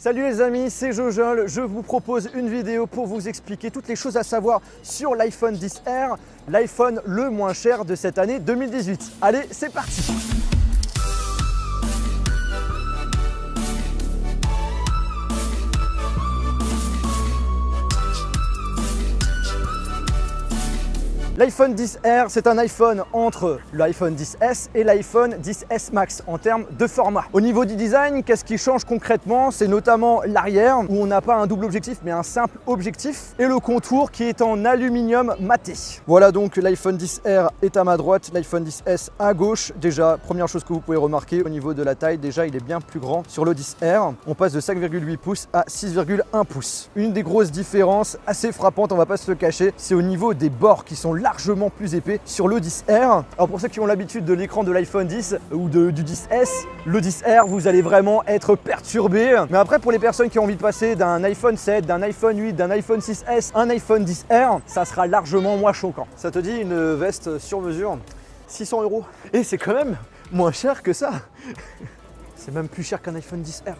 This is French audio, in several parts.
Salut les amis, c'est Jojol. Je vous propose une vidéo pour vous expliquer toutes les choses à savoir sur l'iPhone XR, l'iPhone le moins cher de cette année 2018. Allez, c'est parti! L'iPhone XR, c'est un iPhone entre l'iPhone XS et l'iPhone XS Max en termes de format. Au niveau du design, qu'est-ce qui change concrètement? C'est notamment l'arrière où on n'a pas un double objectif mais un simple objectif et le contour qui est en aluminium maté. Voilà donc l'iPhone XR est à ma droite, l'iPhone XS à gauche. Déjà, première chose que vous pouvez remarquer au niveau de la taille, déjà il est bien plus grand sur le XR. On passe de 5,8 pouces à 6,1 pouces. Une des grosses différences assez frappantes, on va pas se le cacher, c'est au niveau des bords qui sont largement plus épais sur le XR. Alors pour ceux qui ont l'habitude de l'écran de l'iPhone 10 ou du 10S, le XR, vous allez vraiment être perturbé. Mais après, pour les personnes qui ont envie de passer d'un iPhone 7, d'un iPhone 8, d'un iPhone 6S, un iPhone XR, ça sera largement moins choquant. Ça te dit une veste sur mesure, 600 €. Et c'est quand même moins cher que ça. C'est même plus cher qu'un iPhone XR.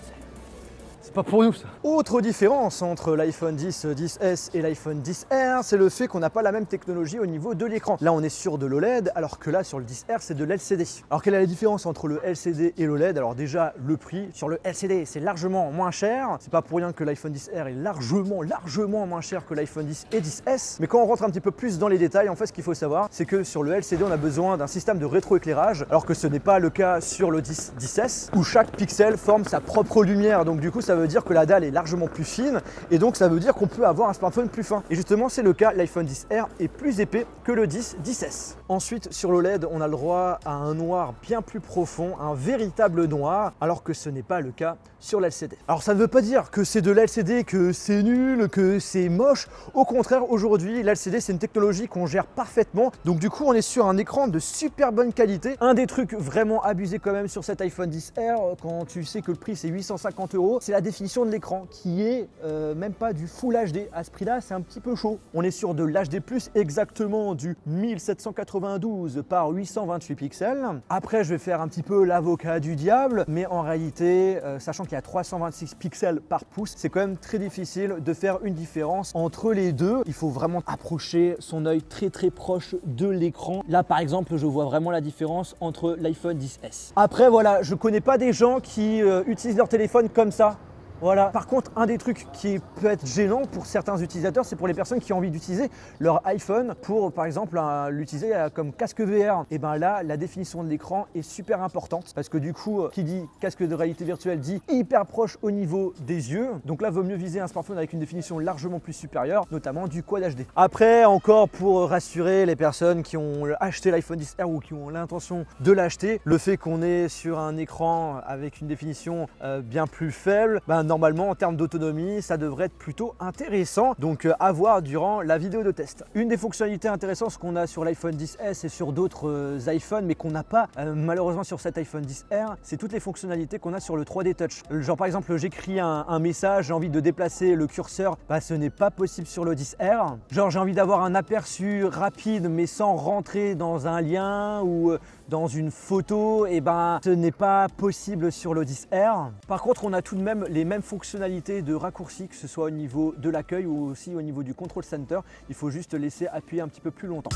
C'est pas pour nous ça. Autre différence entre l'iPhone 10, 10S et l'iPhone XR, c'est le fait qu'on n'a pas la même technologie au niveau de l'écran. Là on est sur de l'OLED, alors que là sur le XR c'est de l'LCD. Alors quelle est la différence entre le LCD et l'OLED? Alors déjà le prix, sur le LCD c'est largement moins cher. C'est pas pour rien que l'iPhone XR est largement moins cher que l'iPhone 10 et 10S. Mais quand on rentre un petit peu plus dans les détails, en fait ce qu'il faut savoir, c'est que sur le LCD on a besoin d'un système de rétroéclairage, alors que ce n'est pas le cas sur le 10, 10S, où chaque pixel forme sa propre lumière. Donc du coup ça veut dire que la dalle est largement plus fine et donc ça veut dire qu'on peut avoir un smartphone plus fin. Et justement c'est le cas, l'iPhone XR est plus épais que le 10, 10S. Ensuite sur l'OLED on a le droit à un noir bien plus profond, un véritable noir, alors que ce n'est pas le cas sur l'LCD. Alors ça ne veut pas dire que c'est de l'LCD, que c'est nul, que c'est moche. Au contraire, aujourd'hui l'LCD c'est une technologie qu'on gère parfaitement, donc du coup on est sur un écran de super bonne qualité. Un des trucs vraiment abusés quand même sur cet iPhone XR, quand tu sais que le prix c'est 850 €, c'est la définition de l'écran qui est même pas du Full HD. À ce prix là c'est un petit peu chaud. On est sur de l'HD+, exactement du 1792 par 828 pixels. Après je vais faire un petit peu l'avocat du diable, mais en réalité sachant qu'il y a 326 pixels par pouce, c'est quand même très difficile de faire une différence entre les deux. Il faut vraiment approcher son œil très proche de l'écran. Là par exemple je vois vraiment la différence entre l'iPhone 10S. Après voilà, je connais pas des gens qui utilisent leur téléphone comme ça. Voilà. Par contre, un des trucs qui peut être gênant pour certains utilisateurs, c'est pour les personnes qui ont envie d'utiliser leur iPhone pour, par exemple, l'utiliser comme casque VR. Et bien là, la définition de l'écran est super importante parce que du coup, qui dit casque de réalité virtuelle dit hyper proche au niveau des yeux. Donc là, il vaut mieux viser un smartphone avec une définition largement plus supérieure, notamment du Quad HD. Après, encore pour rassurer les personnes qui ont acheté l'iPhone XR ou qui ont l'intention de l'acheter, le fait qu'on est sur un écran avec une définition bien plus faible, normalement en termes d'autonomie ça devrait être plutôt intéressant, donc à voir durant la vidéo de test. Une des fonctionnalités intéressantes qu'on a sur l'iPhone XS et sur d'autres iPhones mais qu'on n'a pas malheureusement sur cet iPhone XR, c'est toutes les fonctionnalités qu'on a sur le 3D Touch. Genre par exemple j'écris un message, j'ai envie de déplacer le curseur, ce n'est pas possible sur le XR. Genre j'ai envie d'avoir un aperçu rapide mais sans rentrer dans un lien ou dans une photo, et ce n'est pas possible sur le XR. Par contre on a tout de même les mêmes fonctionnalités de raccourci, que ce soit au niveau de l'accueil ou aussi au niveau du control center. Il faut juste laisser appuyer un petit peu plus longtemps.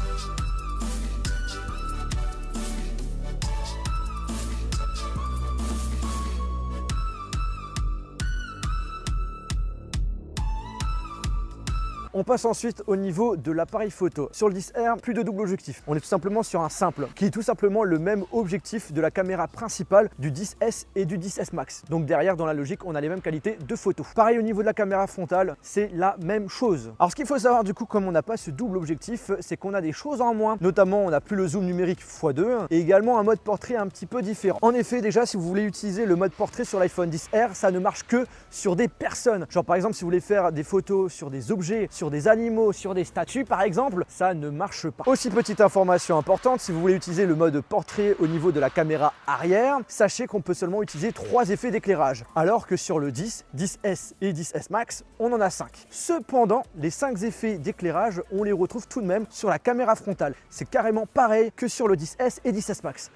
On passe ensuite au niveau de l'appareil photo. Sur le XR, plus de double objectif. On est tout simplement sur un simple, qui est tout simplement le même objectif de la caméra principale du 10S et du 10S Max. Donc derrière, dans la logique, on a les mêmes qualités de photo. Pareil au niveau de la caméra frontale, c'est la même chose. Alors ce qu'il faut savoir du coup, comme on n'a pas ce double objectif, c'est qu'on a des choses en moins. Notamment, on n'a plus le zoom numérique x2 et également un mode portrait un petit peu différent. En effet, déjà, si vous voulez utiliser le mode portrait sur l'iPhone XR, ça ne marche que sur des personnes. Genre par exemple, si vous voulez faire des photos sur des objets, sur des animaux, sur des statues par exemple, ça ne marche pas. Aussi petite information importante, si vous voulez utiliser le mode portrait au niveau de la caméra arrière, sachez qu'on peut seulement utiliser 3 effets d'éclairage, alors que sur le 10, 10S et 10S Max, on en a 5. Cependant, les 5 effets d'éclairage, on les retrouve tout de même sur la caméra frontale. C'est carrément pareil que sur le 10S et 10S Max.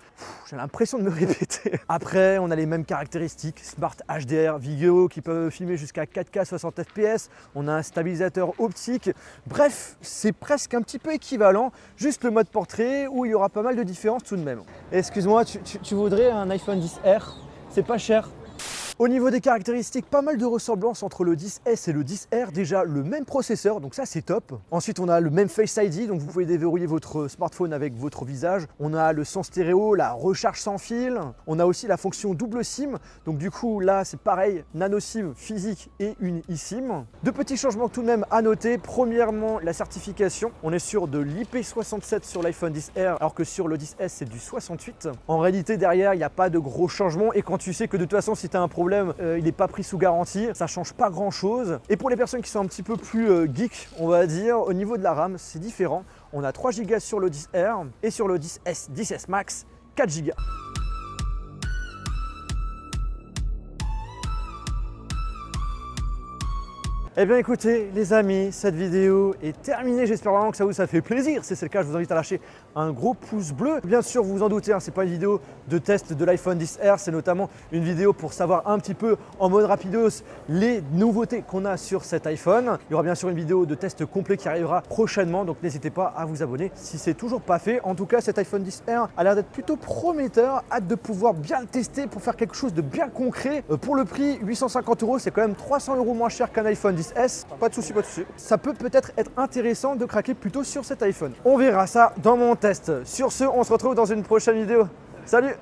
J'ai l'impression de me répéter. Après, on a les mêmes caractéristiques, Smart HDR vidéo qui peut filmer jusqu'à 4K 60 fps, on a un stabilisateur optique, bref, c'est presque un petit peu équivalent, juste le mode portrait où il y aura pas mal de différences tout de même. Excuse-moi, tu voudrais un iPhone XR? C'est pas cher. Au niveau des caractéristiques, pas mal de ressemblances entre le 10S et le 10R. Déjà le même processeur, donc ça c'est top. Ensuite on a le même Face ID, donc vous pouvez déverrouiller votre smartphone avec votre visage. On a le son stéréo, la recharge sans fil. On a aussi la fonction double SIM, donc du coup là c'est pareil, nano SIM physique et une eSIM. Deux petits changements tout de même à noter. Premièrement, la certification. On est sur de l'IP67 sur l'iPhone XR, alors que sur le 10S c'est du 68. En réalité derrière il n'y a pas de gros changements, et quand tu sais que de toute façon si tu as un problème, il n'est pas pris sous garantie, ça change pas grand chose. Et pour les personnes qui sont un petit peu plus geek, on va dire, au niveau de la RAM, c'est différent. On a 3 Go sur le 10R et sur le 10S, 10S Max, 4 Go. Eh bien écoutez les amis, cette vidéo est terminée, j'espère vraiment que ça vous fait plaisir. Si c'est le cas, je vous invite à lâcher un gros pouce bleu. Bien sûr, vous vous en doutez, c'est pas une vidéo de test de l'iPhone XR, c'est notamment une vidéo pour savoir un petit peu en mode rapidos les nouveautés qu'on a sur cet iPhone. Il y aura bien sûr une vidéo de test complet qui arrivera prochainement, donc n'hésitez pas à vous abonner si c'est toujours pas fait. En tout cas, cet iPhone XR a l'air d'être plutôt prometteur, hâte de pouvoir bien le tester pour faire quelque chose de bien concret. Pour le prix, 850 €, c'est quand même 300 € moins cher qu'un iPhone XS, pas de souci, pas de souci. Ça peut peut-être être intéressant de craquer plutôt sur cet iPhone. On verra ça dans mon test. Sur ce, on se retrouve dans une prochaine vidéo. Salut!